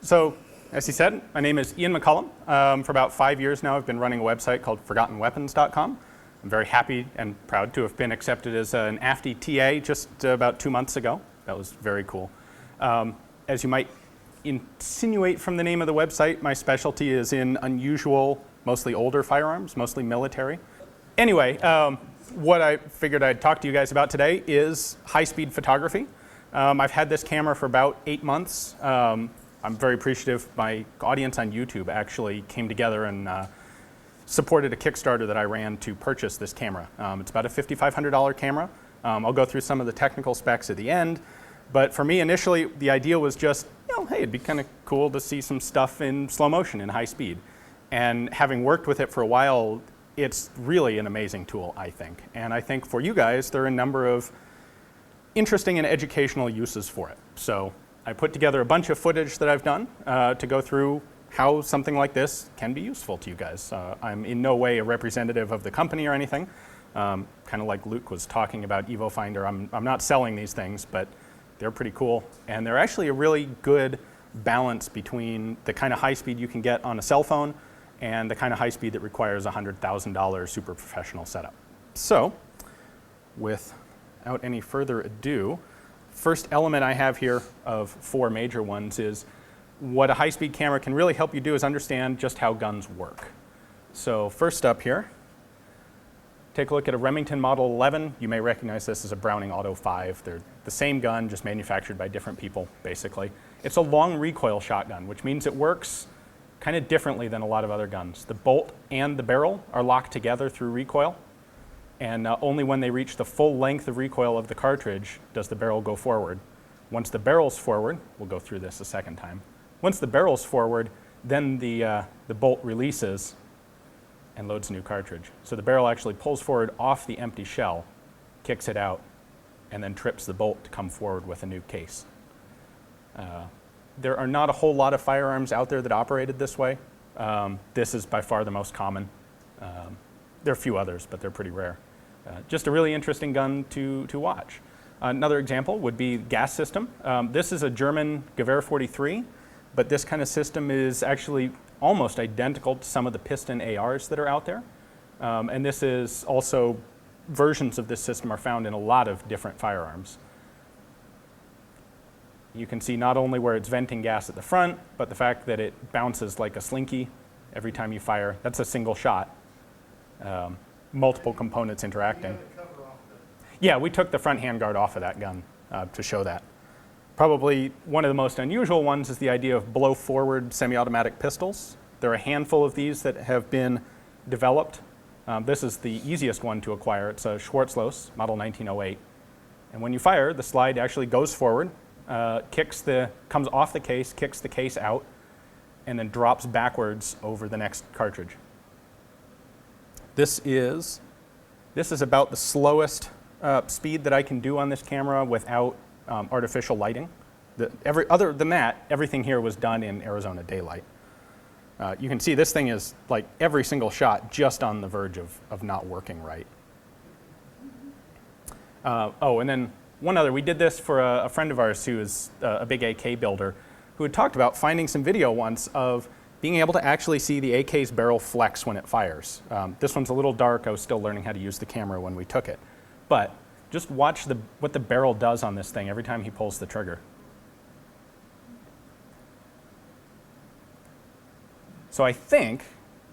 So, as he said, my name is Ian McCullum. For about 5 years now, I've been running a website called ForgottenWeapons.com. I'm very happy and proud to have been accepted as an AFTE TA just about 2 months ago. That was very cool. As you might insinuate from the name of the website, my specialty is in unusual, mostly older firearms, mostly military. Anyway, what I figured I'd talk to you guys about today is high-speed photography. I've had this camera for about 8 months. I'm very appreciative. My audience on YouTube actually came together and supported a Kickstarter that I ran to purchase this camera. It's about a $5,500 camera. I'll go through some of the technical specs at the end. But for me, initially, the idea was just, hey, it'd be kind of cool to see some stuff in slow motion in high speed. And having worked with it for a while, it's really an amazing tool, I think. And I think for you guys, there are a number of interesting and educational uses for it. So I put together a bunch of footage that I've done to go through how something like this can be useful to you guys. I'm in no way a representative of the company or anything. Kind of like Luke was talking about EvoFinder, I'm not selling these things, but they're pretty cool. And they're actually a really good balance between the kind of high speed you can get on a cell phone and the kind of high speed that requires a $100,000 super professional setup. So, without any further ado, first element I have here of 4 major ones is what a high-speed camera can really help you do is understand just how guns work. So first up here, take a look at a Remington Model 11. You may recognize this as a Browning Auto 5. They're the same gun, just manufactured by different people, basically. It's a long recoil shotgun, which means it works kind of differently than a lot of other guns. The bolt and the barrel are locked together through recoil. And only when they reach the full length of recoil of the cartridge does the barrel go forward. Once the barrel's forward, we'll go through this a second time. Once the barrel's forward, then the bolt releases and loads a new cartridge. So the barrel actually pulls forward off the empty shell, kicks it out, and then trips the bolt to come forward with a new case. There are not a whole lot of firearms out there that operated this way. This is by far the most common. There are a few others, but they're pretty rare. Just a really interesting gun to watch. Another example would be gas system. This is a German Gewehr 43, but this kind of system is actually almost identical to some of the piston ARs that are out there. And this is also, versions of this system are found in a lot of different firearms. You can see not only where it's venting gas at the front, but the fact that it bounces like a slinky every time you fire. That's a single shot. Multiple components interacting. Yeah, we took the front handguard off of that gun to show that. Probably one of the most unusual ones is the idea of blow-forward semi-automatic pistols. There are a handful of these that have been developed. This is the easiest one to acquire. It's a Schwarzlose, model 1908. And when you fire, the slide actually goes forward, comes off the case, kicks the case out, and then drops backwards over the next cartridge. This is about the slowest speed that I can do on this camera without artificial lighting. Other than that, everything here was done in Arizona daylight. You can see this thing is like every single shot just on the verge of not working right. And then one other, we did this for a friend of ours who is a big AK builder, who had talked about finding some video once of being able to actually see the AK's barrel flex when it fires. This one's a little dark. I was still learning how to use the camera when we took it. But just watch what the barrel does on this thing every time he pulls the trigger. So I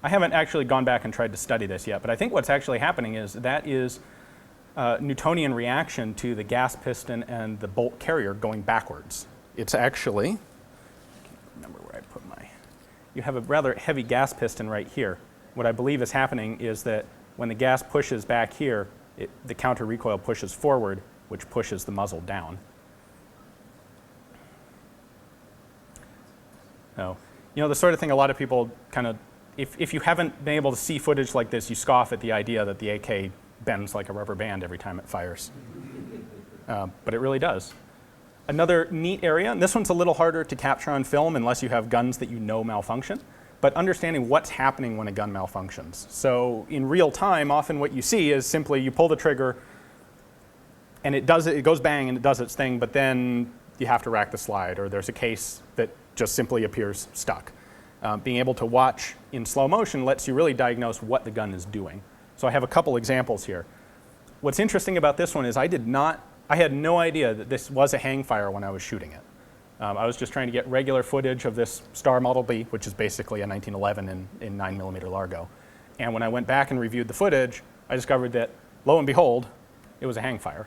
haven't actually gone back and tried to study this yet, but I think what's actually happening is that is Newtonian reaction to the gas piston and the bolt carrier going backwards. It's actually, I can't remember where I put my, you have a rather heavy gas piston right here. What I believe is happening is that when the gas pushes back here, the counter recoil pushes forward, which pushes the muzzle down. So, the sort of thing a lot of people kind of, if you haven't been able to see footage like this, you scoff at the idea that the AK bends like a rubber band every time it fires. But it really does. Another neat area, and this one's a little harder to capture on film unless you have guns that you know malfunction, but understanding what's happening when a gun malfunctions. So in real time, often what you see is simply you pull the trigger and it goes bang and it does its thing, but then you have to rack the slide, or there's a case that just simply appears stuck. Being able to watch in slow motion lets you really diagnose what the gun is doing. So I have a couple examples here. What's interesting about this one is I had no idea that this was a Hangfire when I was shooting it. I was just trying to get regular footage of this Star Model B, which is basically a 1911 in 9mm Largo. And when I went back and reviewed the footage, I discovered that, lo and behold, it was a Hangfire.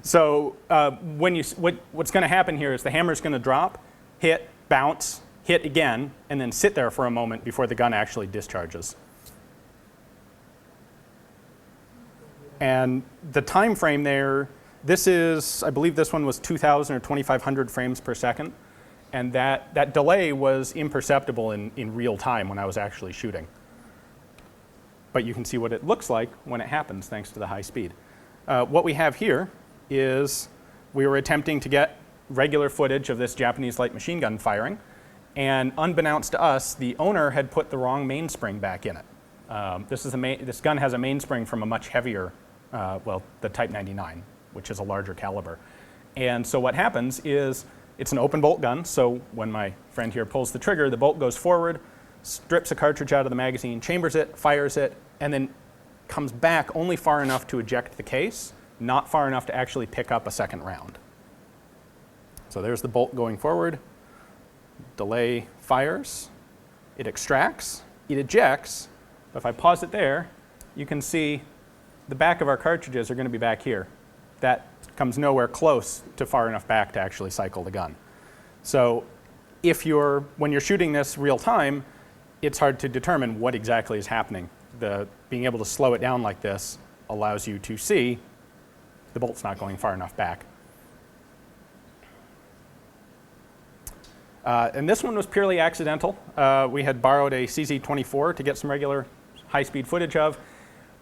So what's going to happen here is the hammer's going to drop, hit, bounce, hit again, and then sit there for a moment before the gun actually discharges. And the time frame there, this is, I believe this one was 2,000 or 2,500 frames per second. And that delay was imperceptible in real time when I was actually shooting. But you can see what it looks like when it happens thanks to the high speed. What we have here is we were attempting to get regular footage of this Japanese light machine gun firing. And unbeknownst to us, the owner had put the wrong mainspring back in it. This gun has a mainspring from a much heavier, the Type 99, which is a larger caliber. And so what happens is it's an open bolt gun, so when my friend here pulls the trigger, the bolt goes forward, strips a cartridge out of the magazine, chambers it, fires it, and then comes back only far enough to eject the case, not far enough to actually pick up a second round. So there's the bolt going forward. Delay fires, it extracts, it ejects. But if I pause it there, you can see the back of our cartridges are going to be back here. That comes nowhere close to far enough back to actually cycle the gun. So when you're shooting this real time, it's hard to determine what exactly is happening. Being able to slow it down like this allows you to see the bolt's not going far enough back. And this one was purely accidental. We had borrowed a CZ24 to get some regular high-speed footage of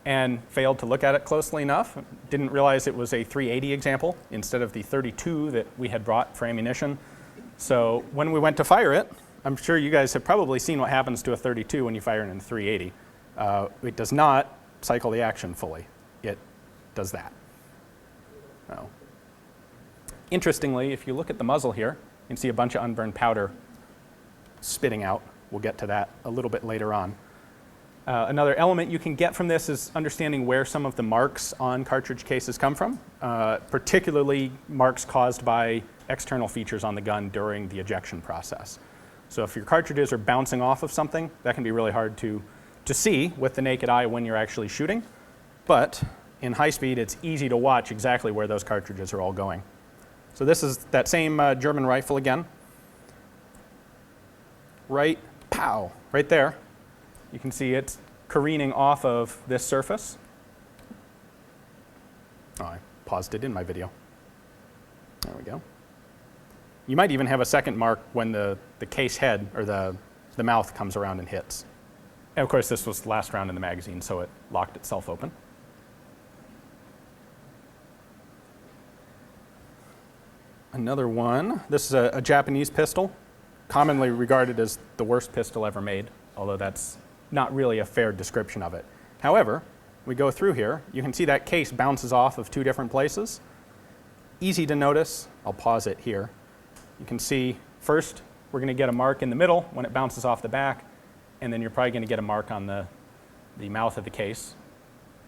and failed to look at it closely enough. Didn't realize it was a 380 example instead of the 32 that we had brought for ammunition. So when we went to fire it, I'm sure you guys have probably seen what happens to a 32 when you fire it in a 380. It does not cycle the action fully. It does that. Oh. Interestingly, if you look at the muzzle here, you can see a bunch of unburned powder spitting out. We'll get to that a little bit later on. Another element you can get from this is understanding where some of the marks on cartridge cases come from, particularly marks caused by external features on the gun during the ejection process. So if your cartridges are bouncing off of something, that can be really hard to see with the naked eye when you're actually shooting. But in high speed, it's easy to watch exactly where those cartridges are all going. So this is that same German rifle again. Right, pow, right there. You can see it's careening off of this surface. Oh, I paused it in my video. There we go. You might even have a second mark when the case head or the mouth comes around and hits. And of course, this was the last round in the magazine, so it locked itself open. Another one. This is a Japanese pistol, commonly regarded as the worst pistol ever made, although that's not really a fair description of it. However, we go through here, you can see that case bounces off of two different places. Easy to notice. I'll pause it here. You can see first we're going to get a mark in the middle when it bounces off the back, and then you're probably going to get a mark on the mouth of the case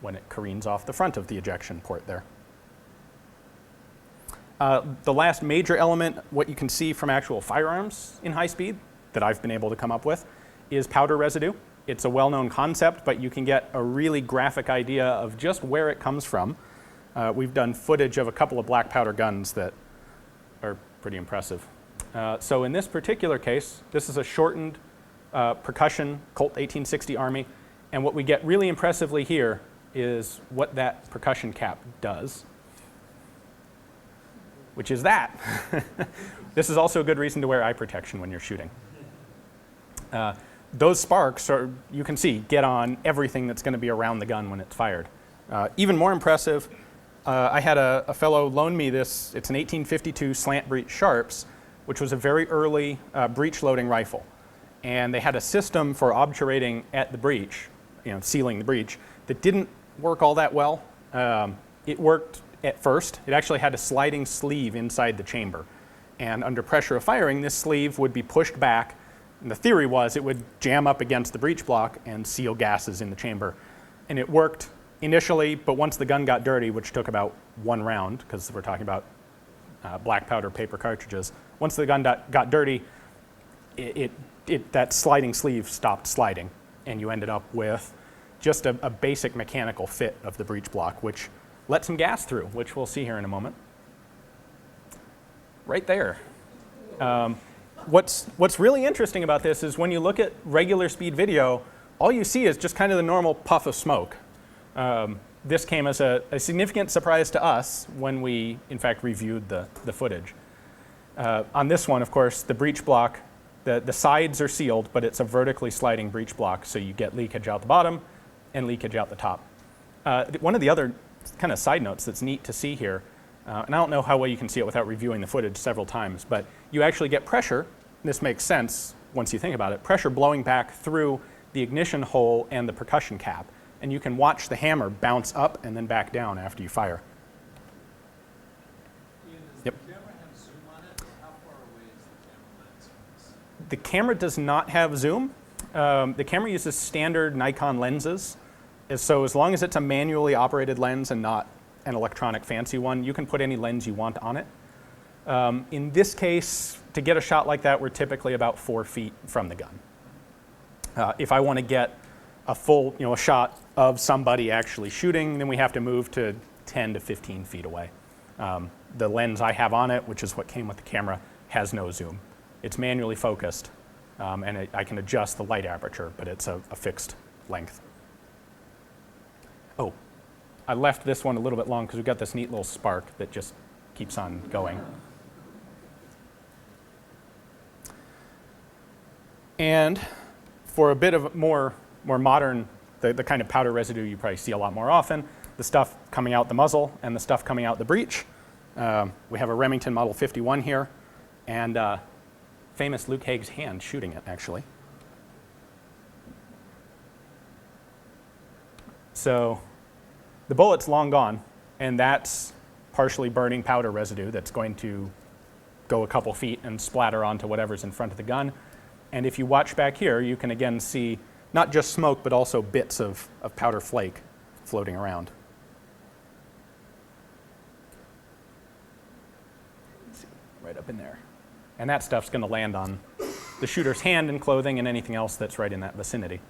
when it careens off the front of the ejection port there. The last major element, what you can see from actual firearms in high speed that I've been able to come up with, is powder residue. It's a well-known concept, but you can get a really graphic idea of just where it comes from. We've done footage of a couple of black powder guns that are pretty impressive. So in this particular case, this is a shortened percussion Colt 1860 Army, and what we get really impressively here is what that percussion cap does, which is that. This is also a good reason to wear eye protection when you're shooting. Those sparks, you can see, get on everything that's going to be around the gun when it's fired. Even more impressive, I had a fellow loan me this. It's an 1852 Slant-Breech Sharps, which was a very early breech loading rifle. And they had a system for obturating at the breech, sealing the breech, that didn't work all that well. It worked at first. It actually had a sliding sleeve inside the chamber. And under pressure of firing, this sleeve would be pushed back, and the theory was it would jam up against the breech block and seal gases in the chamber. And it worked initially, but once the gun got dirty, which took about 1 round, because we're talking about black powder paper cartridges, once the gun got dirty, that sliding sleeve stopped sliding, and you ended up with just a basic mechanical fit of the breech block, which let some gas through, which we'll see here in a moment. Right there. What's really interesting about this is when you look at regular speed video, all you see is just kind of the normal puff of smoke. This came as a significant surprise to us when we, in fact, reviewed the footage. On this one, of course, the breech block, the sides are sealed, but it's a vertically sliding breech block, so you get leakage out the bottom and leakage out the top. One of the other kind of side notes that's neat to see here, and I don't know how well you can see it without reviewing the footage several times, but you actually get pressure. This makes sense once you think about it. Pressure blowing back through the ignition hole and the percussion cap. And you can watch the hammer bounce up and then back down after you fire. Ian, does Yep. the camera have zoom on it? How far away is the camera lens from this? The camera does not have zoom. The camera uses standard Nikon lenses. So as long as it's a manually operated lens and not an electronic fancy one, you can put any lens you want on it. In this case, to get a shot like that, we're typically about 4 feet from the gun. If I want to get a full, a shot of somebody actually shooting, then we have to move to 10 to 15 feet away. The lens I have on it, which is what came with the camera, has no zoom. It's manually focused, and I can adjust the light aperture, but it's a fixed length. Oh, I left this one a little bit long because we've got this neat little spark that just keeps on going. And for a bit of more modern, the kind of powder residue you probably see a lot more often, the stuff coming out the muzzle and the stuff coming out the breech. We have a Remington Model 51 here, and famous Luke Haig's hand shooting it, actually. So the bullet's long gone, and that's partially burning powder residue that's going to go a couple feet and splatter onto whatever's in front of the gun. And if you watch back here, you can again see not just smoke, but also bits of powder flake floating around. Let's see, right up in there. And that stuff's going to land on the shooter's hand and clothing and anything else that's right in that vicinity.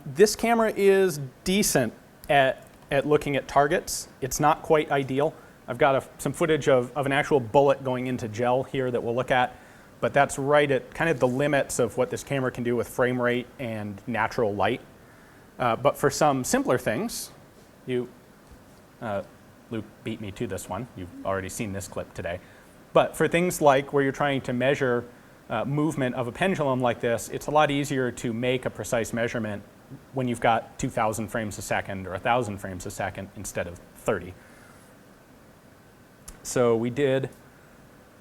This camera is decent at looking at targets. It's not quite ideal. I've got some footage of an actual bullet going into gel here that we'll look at, but that's right at kind of the limits of what this camera can do with frame rate and natural light. But for some simpler things, Luke beat me to this one. You've already seen this clip today. But for things like where you're trying to measure movement of a pendulum like this, it's a lot easier to make a precise measurement when you've got 2,000 frames a second or 1,000 frames a second instead of 30. So we did,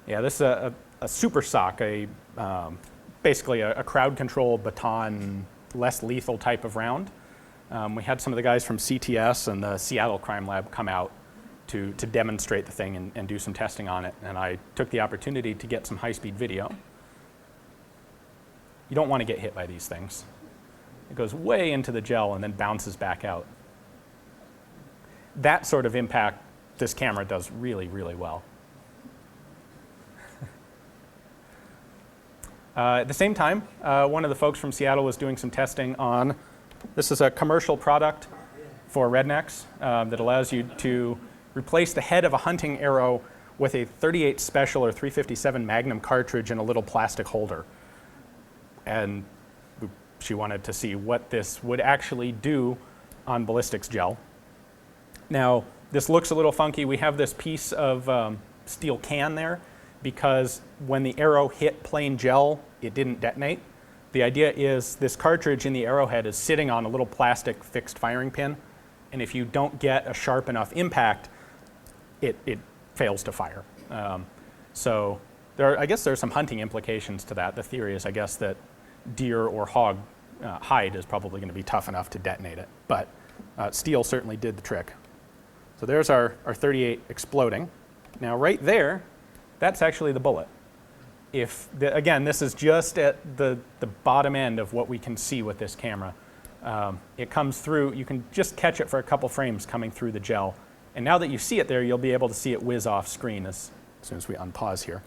this is a super sock, basically a crowd control baton, less lethal type of round. We had some of the guys from CTS and the Seattle Crime Lab come out to demonstrate the thing and do some testing on it. And I took the opportunity to get some high-speed video. You don't want to get hit by these things. It goes way into the gel and then bounces back out. That sort of impact this camera does really, really well. At the same time, one of the folks from Seattle was doing some testing on, this is a commercial product for rednecks that allows you to replace the head of a hunting arrow with a .38 Special or .357 Magnum cartridge in a little plastic holder. And she wanted to see what this would actually do on ballistics gel. Now, this looks a little funky. We have this piece of steel can there because when the arrow hit plain gel, it didn't detonate. The idea is this cartridge in the arrowhead is sitting on a little plastic fixed firing pin, and if you don't get a sharp enough impact, it fails to fire. So I guess there are some hunting implications to that. The theory is, I guess, that deer or hog hide is probably going to be tough enough to detonate it, but steel certainly did the trick. So there's our .38 exploding. Now right there, that's actually the bullet. Again, this is just at the bottom end of what we can see with this camera. It comes through, you can just catch it for a couple frames coming through the gel. And now that you see it there, you'll be able to see it whiz off screen as soon as we unpause here.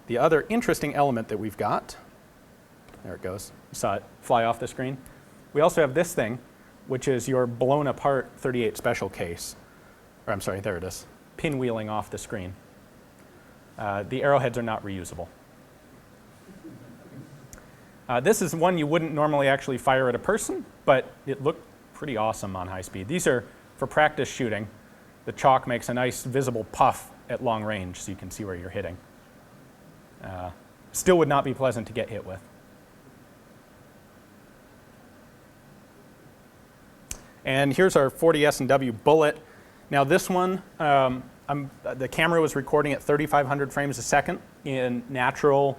The other interesting element that we've got, there it goes, you saw it fly off the screen. We also have this thing, which is your blown apart 38 special case. Or I'm sorry, there it is, pinwheeling off the screen. The arrowheads are not reusable. This is one you wouldn't normally actually fire at a person, but it looked pretty awesome on high speed. These are for practice shooting. The chalk makes a nice visible puff at long range so you can see where you're hitting. Still would not be pleasant to get hit with. And here's our 40 S&W bullet. Now this one, the camera was recording at 3,500 frames a second in natural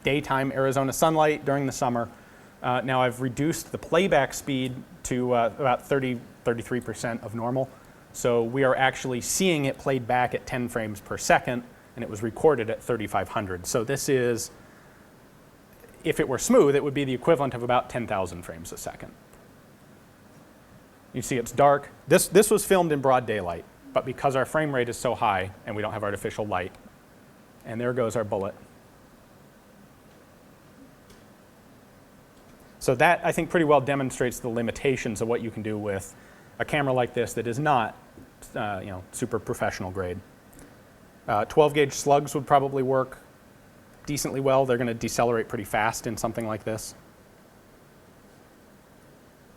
daytime Arizona sunlight during the summer. Now I've reduced the playback speed to about 33% of normal. So we are actually seeing it played back at 10 frames per second, and it was recorded at 3,500. So this is, if it were smooth, it would be the equivalent of about 10,000 frames a second. You see it's dark. This was filmed in broad daylight, but because our frame rate is so high and we don't have artificial light, and there goes our bullet. So that, I think, pretty well demonstrates the limitations of what you can do with a camera like this that is not super professional grade. 12-gauge slugs would probably work decently well. They're going to decelerate pretty fast in something like this.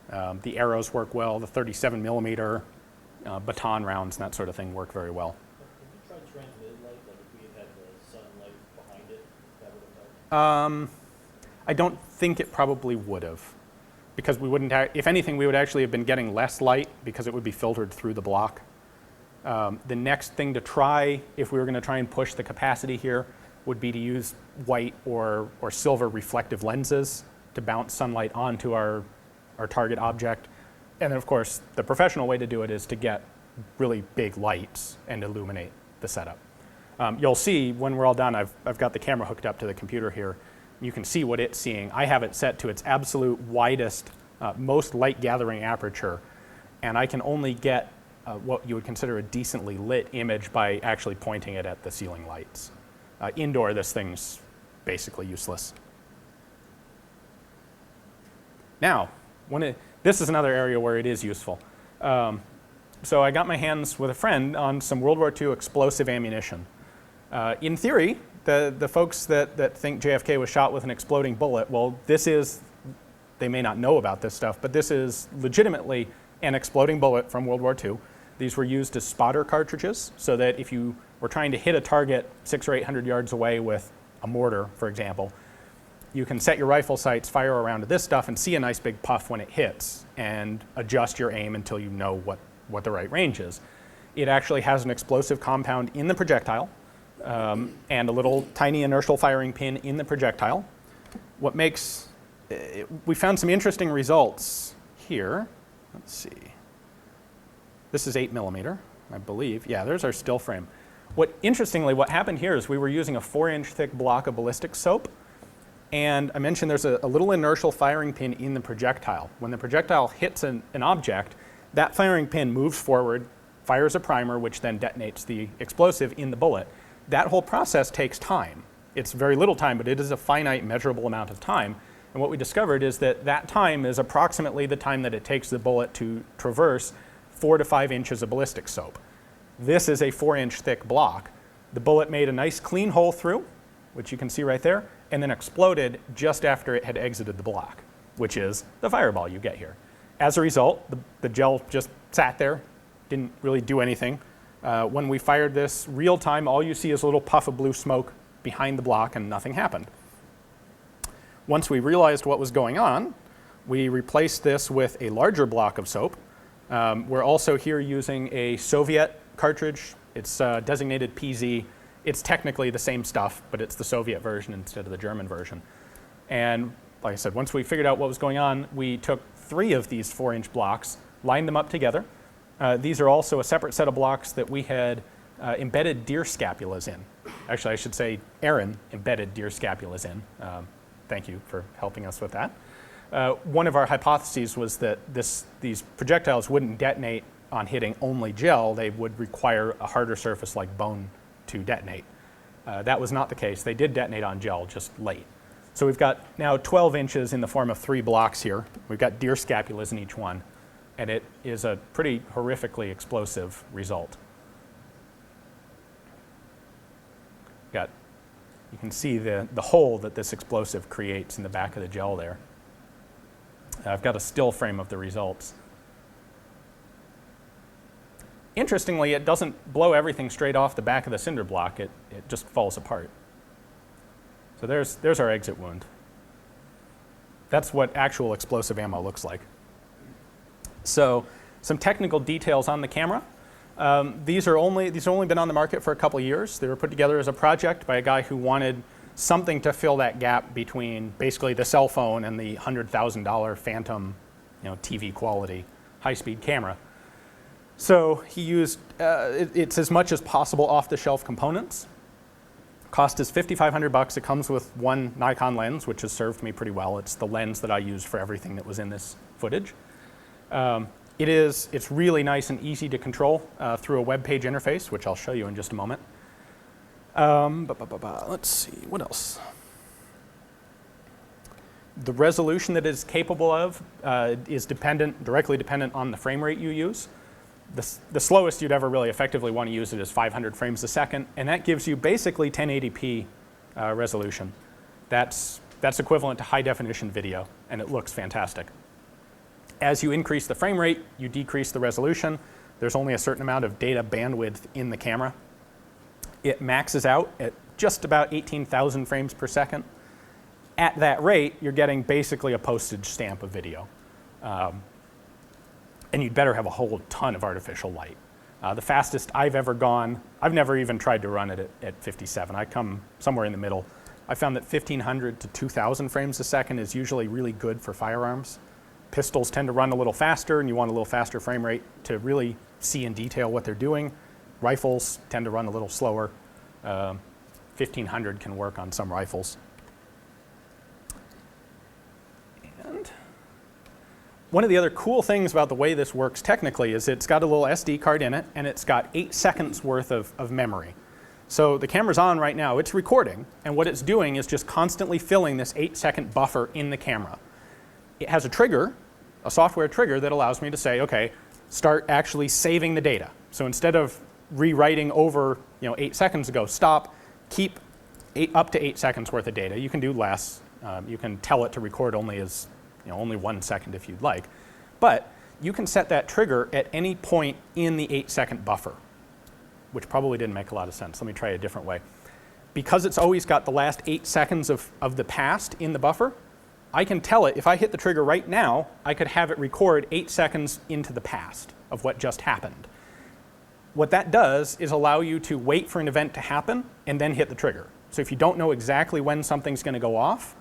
The arrows work well. The 37 millimeter baton rounds and that sort of thing work very well. Have you tried transmitted light? Like if we had the sunlight behind it, that would have helped? I don't think it probably would have, because we wouldn't have, if anything, we would actually have been getting less light because it would be filtered through the block. The next thing to try, if we were going to try and push the capacity here, would be to use white or silver reflective lenses to bounce sunlight onto our target object. And then, of course, the professional way to do it is to get really big lights and illuminate the setup. You'll see when we're all done, I've got the camera hooked up to the computer here. You can see what it's seeing. I have it set to its absolute widest, most light gathering aperture, and I can only get what you would consider a decently lit image by actually pointing it at the ceiling lights. Indoor, this thing's basically useless. Now, this is another area where it is useful. So I got my hands with a friend on some World War II explosive ammunition. In theory, the folks that think JFK was shot with an exploding bullet, well, they may not know about this stuff, but this is legitimately an exploding bullet from World War II. These were used as spotter cartridges, so that if you were trying to hit a target 600 or 800 yards away with a mortar, for example, you can set your rifle sights, fire around to this stuff, and see a nice big puff when it hits, and adjust your aim until you know what the right range is. It actually has an explosive compound in the projectile, and a little tiny inertial firing pin in the projectile. We found some interesting results here. Let's see. This is 8 millimeter, I believe. Yeah, there's our still frame. Interestingly, what happened here is we were using a 4-inch thick block of ballistic soap, and I mentioned there's a little inertial firing pin in the projectile. When the projectile hits an object, that firing pin moves forward, fires a primer, which then detonates the explosive in the bullet. That whole process takes time. It's very little time, but it is a finite, measurable amount of time. And what we discovered is that time is approximately the time that it takes the bullet to traverse 4 to 5 inches of ballistic soap. This is a 4-inch thick block. The bullet made a nice clean hole through, which you can see right there, and then exploded just after it had exited the block, which is the fireball you get here. As a result, the gel just sat there, didn't really do anything. When we fired this real time, all you see is a little puff of blue smoke behind the block, and nothing happened. Once we realized what was going on, we replaced this with a larger block of soap. We're also here using a Soviet cartridge. It's designated PZ. It's technically the same stuff, but it's the Soviet version instead of the German version. And like I said, once we figured out what was going on, we took 3 of these 4-inch blocks, lined them up together. These are also a separate set of blocks that we had embedded deer scapulas in. Actually, I should say Aaron embedded deer scapulas in. Thank you for helping us with that. One of our hypotheses was that these projectiles wouldn't detonate on hitting only gel. They would require a harder surface like bone to detonate. That was not the case. They did detonate on gel, just late. So we've got now 12 inches in the form of 3 blocks here. We've got deer scapulas in each one, and it is a pretty horrifically explosive result. You can see the hole that this explosive creates in the back of the gel there. I've got a still frame of the results. Interestingly, it doesn't blow everything straight off the back of the cinder block. It just falls apart. So there's our exit wound. That's what actual explosive ammo looks like. So some technical details on the camera. These have only been on the market for a couple years. They were put together as a project by a guy who wanted something to fill that gap between basically the cell phone and the $100,000 Phantom, TV quality, high-speed camera. So he used, it's as much as possible off-the-shelf components. Cost is $5,500. It comes with one Nikon lens, which has served me pretty well. It's the lens that I used for everything that was in this footage. It's really nice and easy to control through a web page interface, which I'll show you in just a moment. Let's see, what else? The resolution that it is capable of is directly dependent on the frame rate you use. The slowest you'd ever really effectively want to use it is 500 frames a second, and that gives you basically 1080p resolution. That's equivalent to high definition video, and it looks fantastic. As you increase the frame rate, you decrease the resolution. There's only a certain amount of data bandwidth in the camera. It maxes out at just about 18,000 frames per second. At that rate, you're getting basically a postage stamp of video. And you'd better have a whole ton of artificial light. The fastest I've ever gone, I've never even tried to run it at 57. I come somewhere in the middle. I found that 1,500 to 2,000 frames a second is usually really good for firearms. Pistols tend to run a little faster, and you want a little faster frame rate to really see in detail what they're doing. Rifles tend to run a little slower. 1,500 can work on some rifles. And one of the other cool things about the way this works technically is it's got a little SD card in it, and it's got 8 seconds worth of memory. So the camera's on right now, it's recording, and what it's doing is just constantly filling this 8-second buffer in the camera. It has a trigger, a software trigger that allows me to say, okay, start actually saving the data. So instead of rewriting over 8 seconds ago, stop, keep up to 8 seconds worth of data. You can do less. You can tell it to record only only 1 second if you'd like. But you can set that trigger at any point in the 8-second buffer, which probably didn't make a lot of sense. Let me try a different way. Because it's always got the last 8 seconds of the past in the buffer, I can tell it, if I hit the trigger right now, I could have it record 8 seconds into the past of what just happened. What that does is allow you to wait for an event to happen and then hit the trigger. So if you don't know exactly when something's going to go off,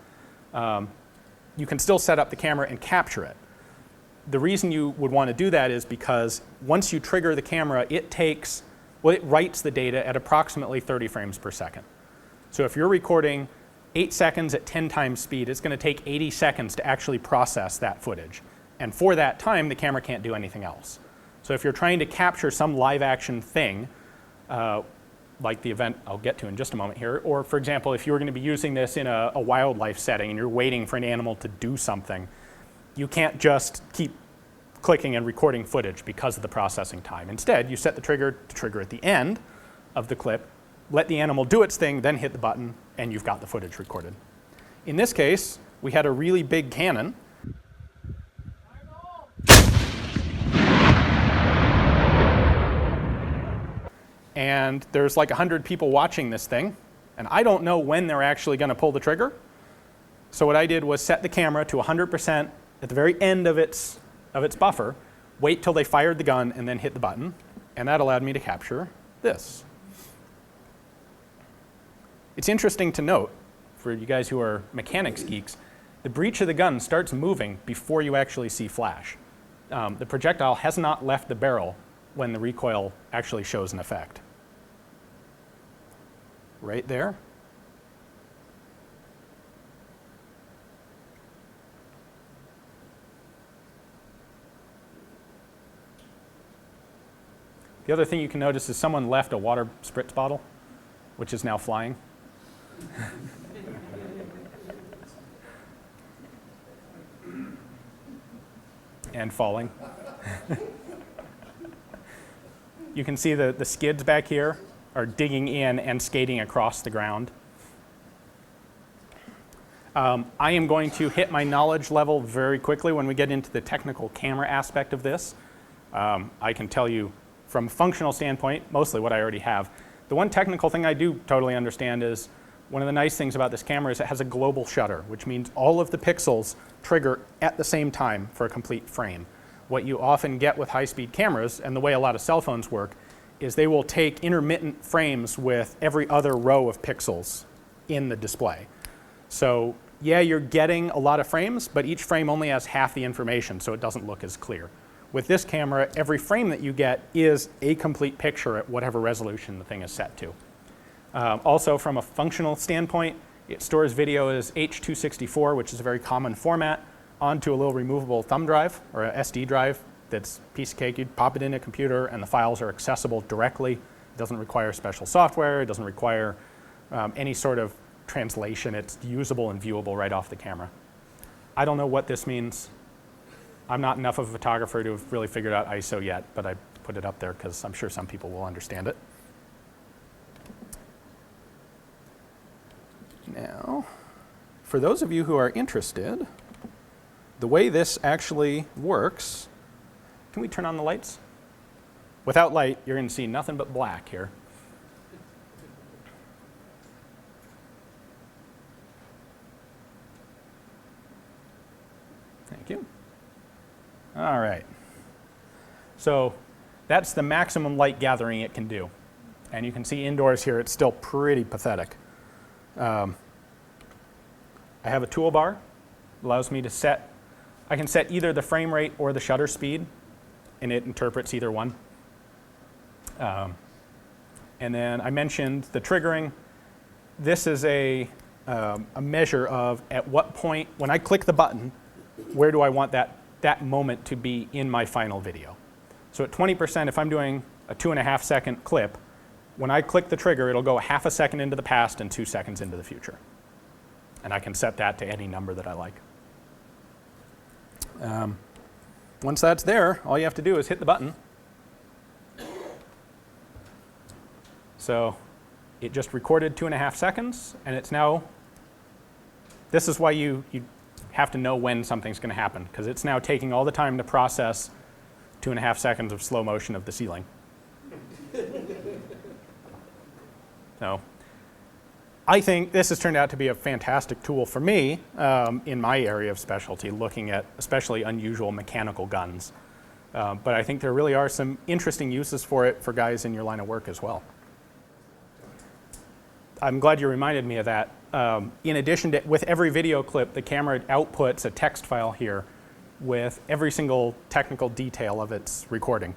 you can still set up the camera and capture it. The reason you would want to do that is because once you trigger the camera, it writes the data at approximately 30 frames per second. So if you're recording 8 seconds at 10 times speed, it's going to take 80 seconds to actually process that footage. And for that time, the camera can't do anything else. So if you're trying to capture some live action thing, like the event I'll get to in just a moment here, or for example, if you were going to be using this in a wildlife setting and you're waiting for an animal to do something, you can't just keep clicking and recording footage because of the processing time. Instead, you set the trigger to trigger at the end of the clip, let the animal do its thing, then hit the button, and you've got the footage recorded. In this case, we had a really big cannon. And there's like 100 people watching this thing, and I don't know when they're actually going to pull the trigger. So what I did was set the camera to 100% at the very end of its buffer, wait till they fired the gun, and then hit the button, and that allowed me to capture this. It's interesting to note, for you guys who are mechanics geeks, the breech of the gun starts moving before you actually see flash. The projectile has not left the barrel when the recoil actually shows an effect. right there. The other thing you can notice is someone left a water spritz bottle, which is now flying. And falling. You can see the skids back here are digging in and skating across the ground. I am going to hit my knowledge level very quickly when we get into the technical camera aspect of this. I can tell you from a functional standpoint, mostly what I already have. The one technical thing I do totally understand is one of the nice things about this camera is it has a global shutter, which means all of the pixels trigger at the same time for a complete frame. What you often get with high-speed cameras, and the way a lot of cell phones work, is they will take intermittent frames with every other row of pixels in the display. So yeah, you're getting a lot of frames, but each frame only has half the information, so it doesn't look as clear. With this camera, every frame that you get is a complete picture at whatever resolution the thing is set to. Also, from a functional standpoint, it stores video as H.264, which is a very common format, onto a little removable thumb drive or a SD drive that's a piece of cake. You'd pop it in a computer and the files are accessible directly. It doesn't require special software. It doesn't require any sort of translation. It's usable and viewable right off the camera. I don't know what this means. I'm not enough of a photographer to have really figured out ISO yet, but I put it up there because I'm sure some people will understand it. Now, for those of you who are interested, the way this actually works, can we turn on the lights? Without light, you're going to see nothing but black here. Thank you. All right. So that's the maximum light gathering it can do. And you can see indoors here, it's still pretty pathetic. I have a toolbar. Allows me to set, I can set either the frame rate or the shutter speed, and it interprets either one. And then I mentioned the triggering. This is a measure of at what point, when I click the button, where do I want that moment to be in my final video. So at 20%, if I'm doing a 2.5 second clip, when I click the trigger, it'll go half a second into the past and 2 seconds into the future. And I can set that to any number that I like. Once that's there, all you have to do is hit the button. So it just recorded 2.5 seconds, and it's now, this is why you have to know when something's going to happen, because it's now taking all the time to process 2.5 seconds of slow motion of the ceiling. So I think this has turned out to be a fantastic tool for me in my area of specialty, looking at especially unusual mechanical guns. But I think there really are some interesting uses for it for guys in your line of work as well. I'm glad you reminded me of that. In addition to, with every video clip, the camera outputs a text file here with every single technical detail of its recording.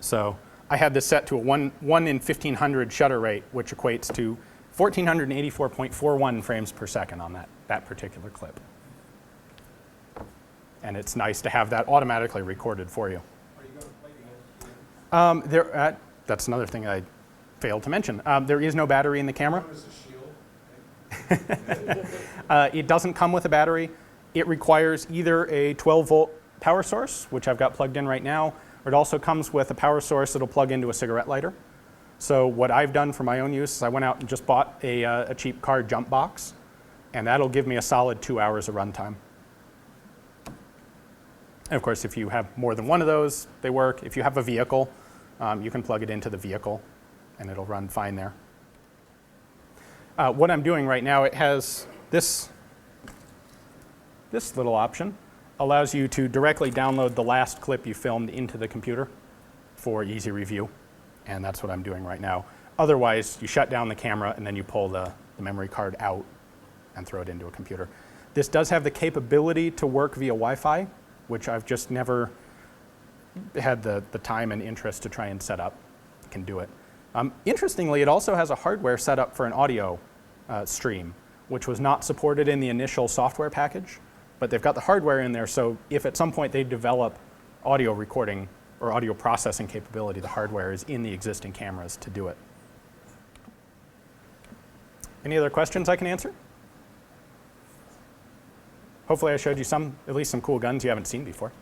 So I had this set to a 1 in 1500 shutter rate, which equates to 1484.41 frames per second on that particular clip. And it's nice to have that automatically recorded for you. Are you going to play the that's another thing I failed to mention. There is no battery in the camera. It doesn't come with a battery. It requires either a 12-volt power source, which I've got plugged in right now, or it also comes with a power source that'll plug into a cigarette lighter. So what I've done for my own use is I went out and just bought a cheap car jump box, and that'll give me a solid 2 hours of runtime. And of course, if you have more than one of those, they work. If you have a vehicle, you can plug it into the vehicle, and it'll run fine there. What I'm doing right now, it has this little option. Allows you to directly download the last clip you filmed into the computer for easy review, and that's what I'm doing right now. Otherwise, you shut down the camera and then you pull the memory card out and throw it into a computer. This does have the capability to work via Wi-Fi, which I've just never had the time and interest to try and set up. It can do it. Interestingly, it also has a hardware setup for an audio stream, which was not supported in the initial software package, but they've got the hardware in there, so if at some point they develop audio recording or audio processing capability, the hardware is in the existing cameras to do it. Any other questions I can answer? Hopefully I showed you at least some cool guns you haven't seen before.